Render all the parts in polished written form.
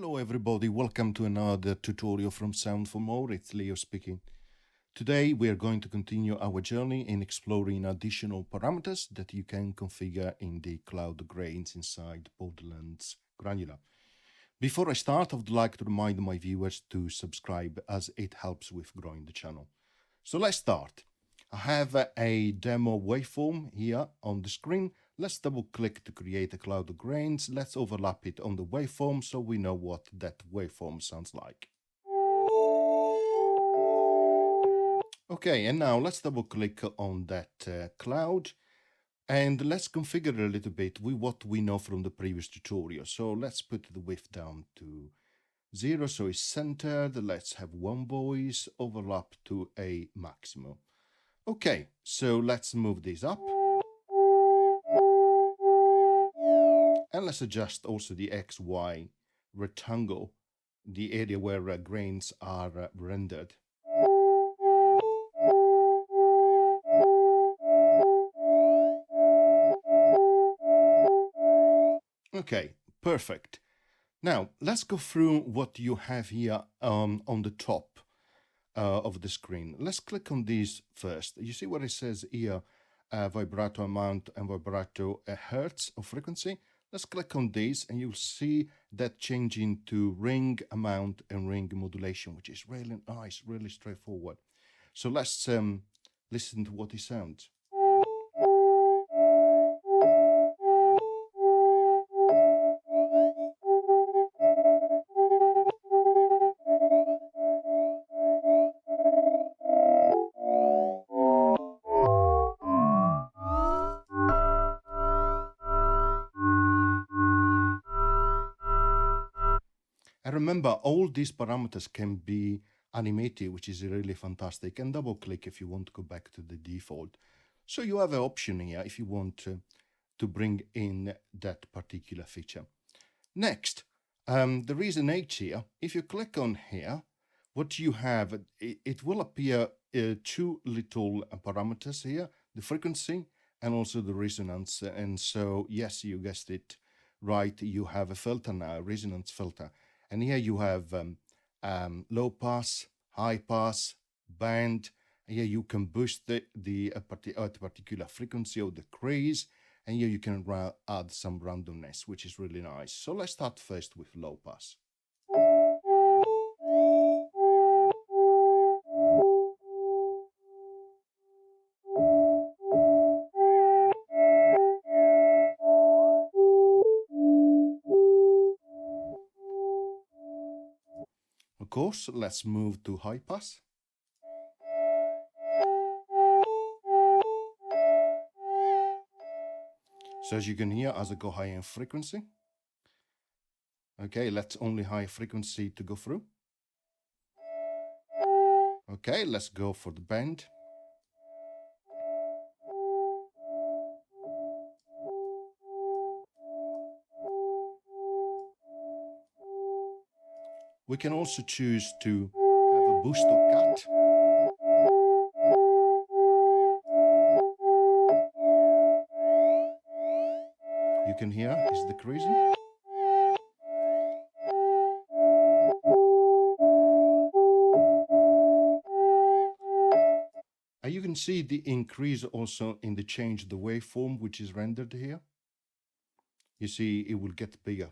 Hello everybody, welcome to another tutorial from Sound for More. It's Leo speaking. Today we are going to continue our journey in exploring additional parameters that you can configure in the cloud grains inside Borderlands Granular. Before I start, I would like to remind my viewers to subscribe as it helps with growing the channel. So let's start. I have a demo waveform here on the screen. Let's double click to create a cloud of grains. Let's overlap it on the waveform so we know what that waveform sounds like. Okay, and now let's double click on that cloud and let's configure a little bit with what we know from the previous tutorial. So let's put the width down to 0 so it's centered. Let's have one voice, overlap to a maximum. Okay, so let's move this up. And let's adjust also the XY rectangle, the area where grains are rendered. Okay, perfect. Now, let's go through what you have here on the top of the screen. Let's click on these first. You see what it says here, vibrato amount and vibrato hertz of frequency. Let's click on this and you'll see that changing to ring amount and ring modulation, which is really nice, really straightforward. So let's listen to what it sounds. And remember, all these parameters can be animated, which is really fantastic, and double click if you want to go back to the default. So you have an option here if you want to bring in that particular feature. Next, there is an H here. If you click on here, what you have, it will appear two little parameters here, the frequency and also the resonance. And so, yes, you guessed it right, you have a filter now, a resonance filter. And here you have low pass, high pass, band. Here you can boost the particular frequency or decrease. And here you can add some randomness, which is really nice. So let's start first with low pass. Of course, let's move to high pass. So as you can hear, as I go higher in frequency. Okay, let's only high frequency to go through. Okay, let's go for the band. We can also choose to have a boost or cut. You can hear it's decreasing. And you can see the increase also in the change of the waveform, which is rendered here. You see it will get bigger.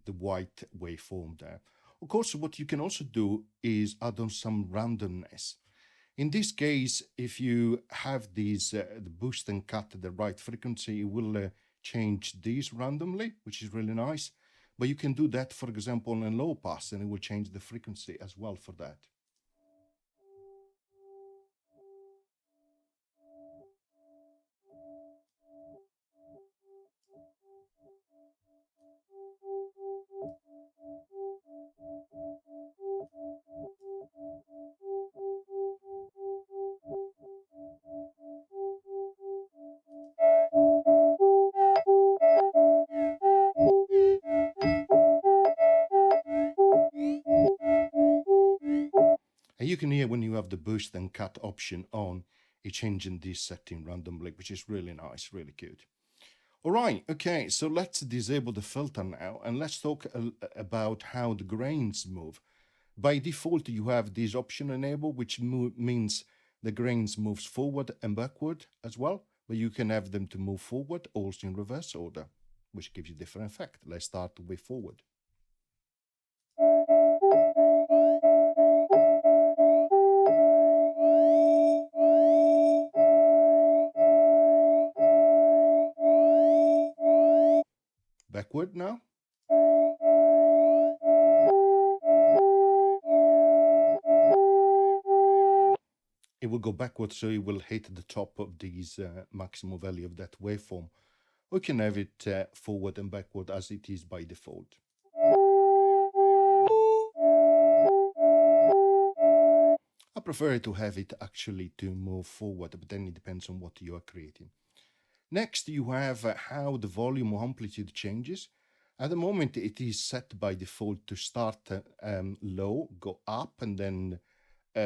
The white waveform there. Of course, what you can also do is add on some randomness. In this case, if you have these the boost and cut at the right frequency, it will change these randomly, which is really nice. But you can do that, for example, on a low pass, and it will change the frequency as well for that. And you can hear when you have the boost and cut option on, it's changing this setting randomly, which is really nice, really cute. All right, okay, so let's disable the filter now, and let's talk about how the grains move. By default, you have this option enabled, which means the grains moves forward and backward as well, but you can have them to move forward also in reverse order, which gives you different effect. Let's start with forward. Backward now. It will go backwards, so it will hit the top of these maximum value of that waveform. We can have it forward and backward as it is by default. I prefer to have it actually to move forward, but then it depends on what you are creating. Next, you have how the volume or amplitude changes. At the moment, it is set by default to start low, go up, and then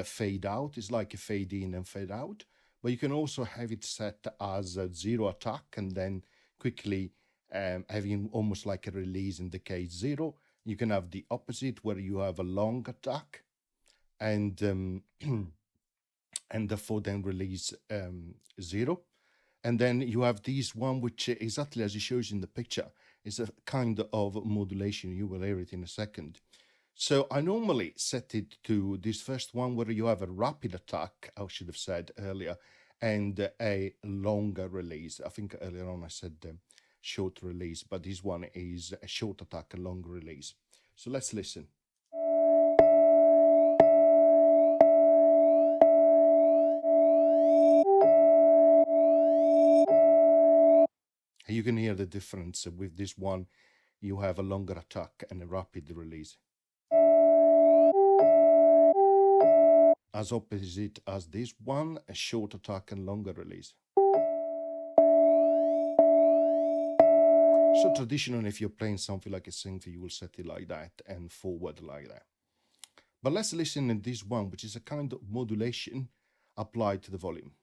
fade out. It's like a fade in and fade out. But you can also have it set as a zero attack and then quickly having almost like a release in the case 0. You can have the opposite where you have a long attack and and therefore then release 0. And then you have this one, which exactly as it shows in the picture, is a kind of modulation. You will hear it in a second. So I normally set it to this first one where you have a rapid attack, I should have said earlier, and a longer release. I think earlier on I said short release, but this one is a short attack, a long release. So let's listen. You can hear the difference. With this one, you have a longer attack and a rapid release. As opposite as this one, a short attack and longer release. So traditionally, if you're playing something like a synth, you will set it like that and forward like that. But let's listen to this one, which is a kind of modulation applied to the volume.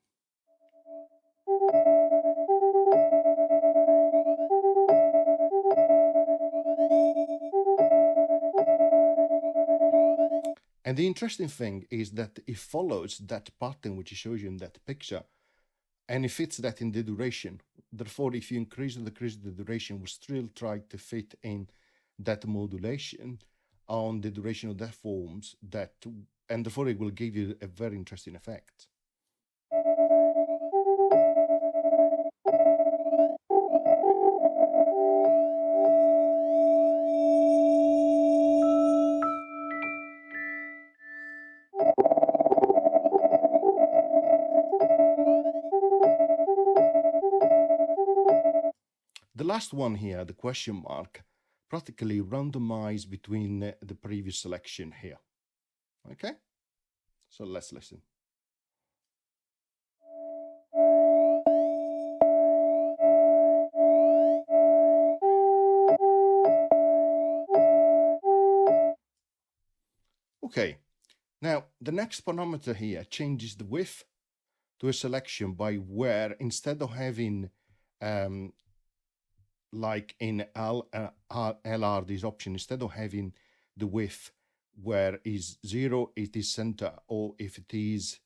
And the interesting thing is that it follows that pattern which it shows you in that picture, and it fits that in the duration. Therefore, if you increase or decrease the duration, we still try to fit in that modulation on the duration of that forms, and therefore it will give you a very interesting effect. The last one here, the question mark, practically randomized between the previous selection here. Okay, so let's listen. Okay, now the next parameter here changes the width to a selection by where, instead of having like in LR, this option, instead of having the width where is 0, it is center, or if it is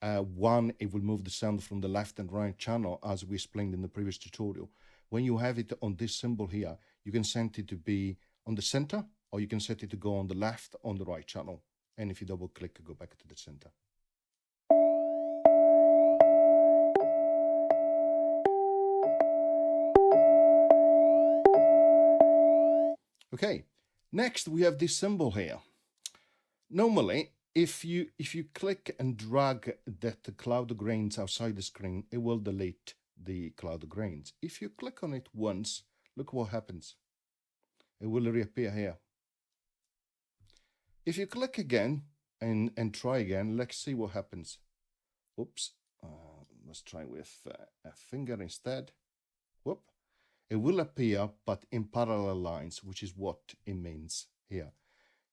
1, it will move the sound from the left and right channel, as we explained in the previous tutorial. When you have it on this symbol here, you can set it to be on the center, or you can set it to go on the left, on the right channel. And if you double click, go back to the center. Okay, next we have this symbol here. Normally, if you click and drag that cloud grains outside the screen, it will delete the cloud grains. If you click on it once, look what happens. It will reappear here. If you click again and try again, let's see what happens. Oops, let's try with a finger instead. Whoop. It will appear, but in parallel lines, which is what it means here.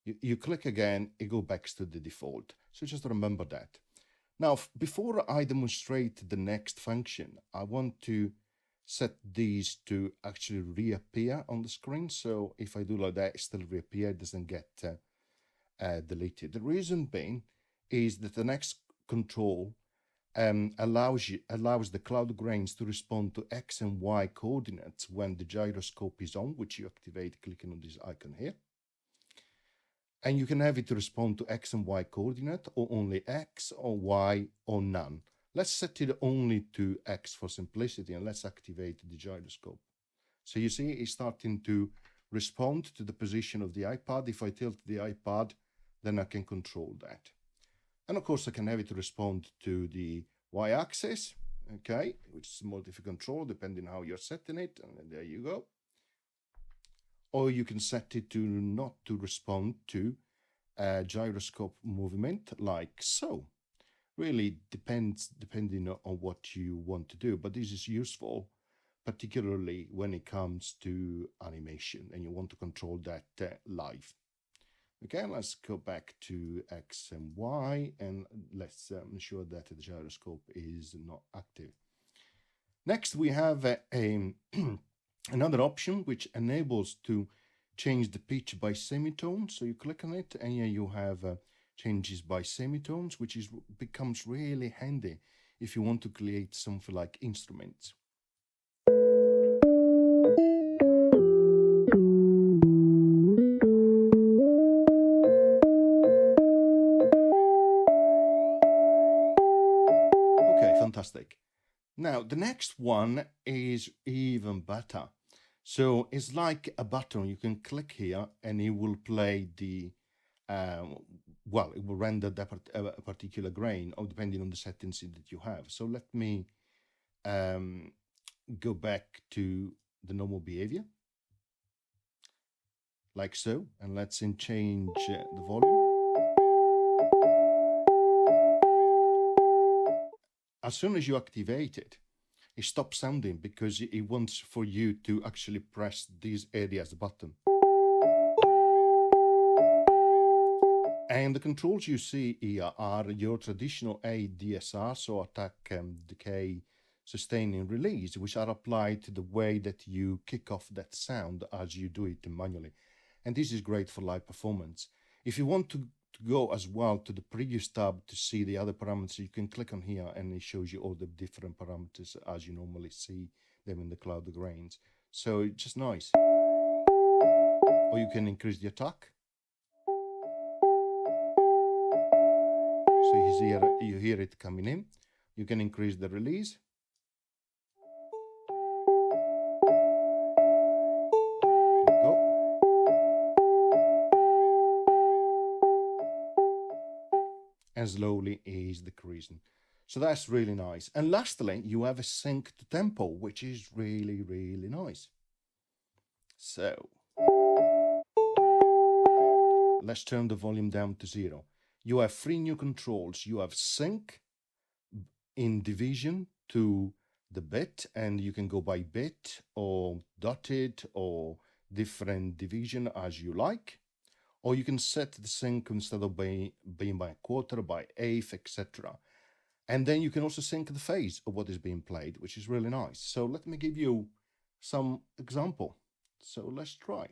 You click again, it goes back to the default. So just remember that. Now, before I demonstrate the next function, I want to set these to actually reappear on the screen. So if I do like that, it still reappear, it doesn't get deleted. The reason being is that the next control allows the cloud grains to respond to X and Y coordinates when the gyroscope is on, which you activate clicking on this icon here. And you can have it to respond to X and Y coordinate, or only X, or Y, or none. Let's set it only to X for simplicity, and let's activate the gyroscope. So you see it's starting to respond to the position of the iPad. If I tilt the iPad, then I can control that. And of course, I can have it respond to the y-axis, okay, which is more difficult control depending how you're setting it, and there you go. Or you can set it to not to respond to gyroscope movement like so. Really depending on what you want to do, but this is useful, particularly when it comes to animation and you want to control that live. Okay, let's go back to X and Y, and let's ensure that the gyroscope is not active. Next, we have another option which enables to change the pitch by semitone. So you click on it, and here you have changes by semitones, which becomes really handy if you want to create something like instruments. Fantastic. Now, the next one is even better. So it's like a button. You can click here and it will play the, well, it will render that a particular grain, or depending on the settings that you have. So let me go back to the normal behavior, like so, and let's change the volume. As soon as you activate it, it stops sounding because it wants for you to actually press this area as a button. And the controls you see here are your traditional ADSR, so attack, decay, sustain, and release, which are applied to the way that you kick off that sound as you do it manually. And this is great for live performance. If you want to go as well to the previous tab to see the other parameters, you can click on here and it shows you all the different parameters as you normally see them in the cloud grains. So it's just nice. Or you can increase the attack. So you hear it coming in. You can increase the release. And slowly is decreasing. So that's really nice. And lastly, you have a sync to tempo, which is really, really nice. So let's turn the volume down to 0. You have 3 new controls. You have sync in division to the bit, and you can go by bit or dotted or different division as you like. Or you can set the sync instead of being by quarter, by eighth, etc. And then you can also sync the phase of what is being played, which is really nice. So let me give you some example. So let's try.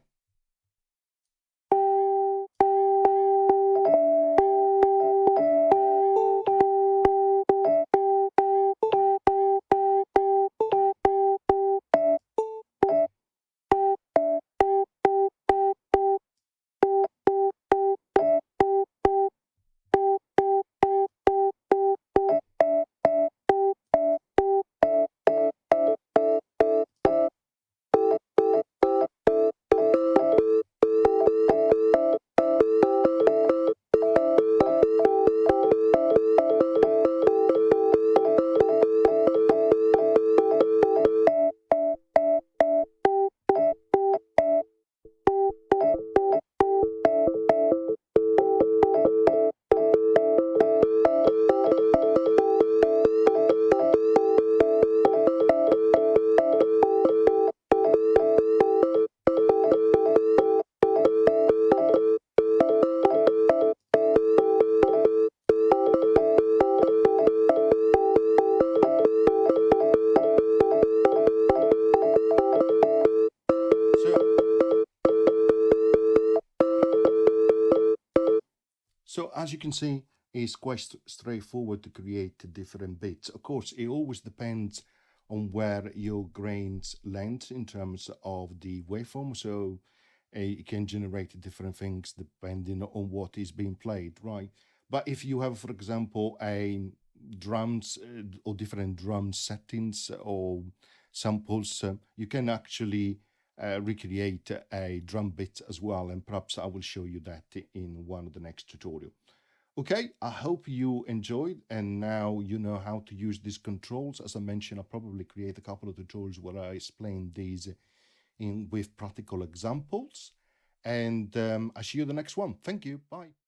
So as you can see, it's quite straightforward to create different bits. Of course, it always depends on where your grains land in terms of the waveform. So it can generate different things depending on what is being played, right? But if you have, for example, a drums or different drum settings or samples, you can actually recreate a drum bit as well, and perhaps I will show you that in one of the next tutorial. Okay, I hope you enjoyed, and now you know how to use these controls. As I mentioned, I'll probably create a couple of tutorials where I explain these in with practical examples, and I'll see you the next one. Thank you. Bye.